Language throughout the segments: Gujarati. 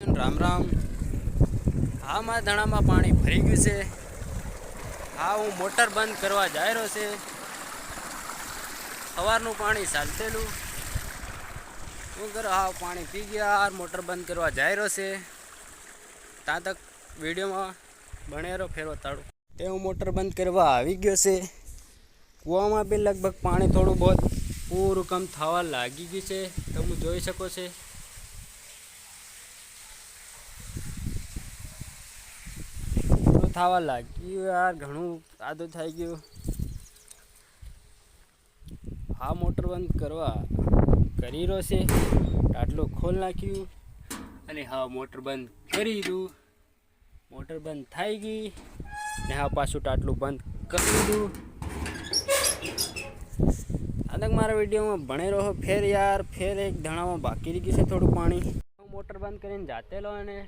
રામ રામ। હા, મારા ધણામાં પાણી ભરી ગયું છે। હા, હું મોટર બંધ કરવા જઈ રહ્યો છે। સવારનું પાણી ચાલતેલું હું કરો। હા, પાણી પી ગયા, મોટર બંધ કરવા જઈ રહ્યો છે। ત્યાં તક વિડીયોમાં બનેરો ફેરવો તાળું તે હું મોટર બંધ કરવા આવી ગયો છે। કૂવામાં બી લગભગ પાણી થોડું બહુ પૂરું કમ થવા લાગી ગયું છે। તમે જોઈ શકો છો। થવા લાગ્યું યાર, ઘણું આદું થઈ ગયું। હા, મોટર બંધ કરવા કરી રહ્યો છે। આટલું ખોલ નાખ્યું અને હા, મોટર બંધ કરી દીધું। મોટર બંધ થઈ ગઈ ને હા, પાછું આટલું બંધ કરી દીધું। આ તક મારા વિડીયોમાં ભણે રહો ફેર યાર, ફેર એક ધણામાં બાકી રહી ગયું છે થોડું પાણી। હું મોટર બંધ કરીને જાતેલો અને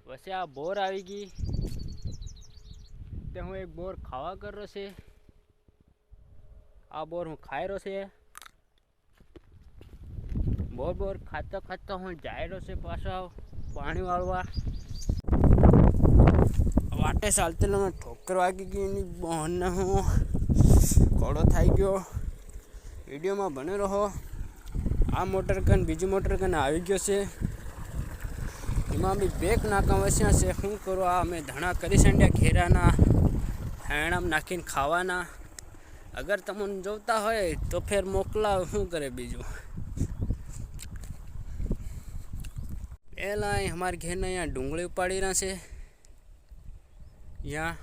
પછી આ બોર આવી ગઈ તે હું એક બોર ખાવા કર્યો છે। આ બોર હું ખાઈ રહ્યો છે। બોર ખાતા ખાતા હું જઈ રહ્યો છે પાછો પાણી વાળવા। વાટે ચાલતેલો મેં ઠોકર વાગી ગઈ એની બહનને હું કોડો થઈ ગયો। વિડીયોમાં બને રહો। આ મોટર કન બીજી મોટર કન આવી ગયો છે। એમાં બી બેક નાકા વસ્યા છે। શું કરો, આ અમે ધણા કરી સંડ્યા ખેરાના હેણામ નાખીને ખાવાના। અગર તમને જોતા હોય તો ફેર મોકલાવ, શું કરે બીજું। પહેલાં અમારા ઘેરના અહીંયા ડુંગળી ઉપાડી રહ્યા છે। અહીંયા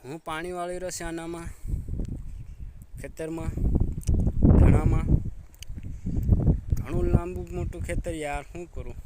હું પાણી વાળી રહ્યો છે આનામાં ખેતરમાં ધણામાં। ઘણું લાંબુ મોટું ખેતર યાર, શું કરું।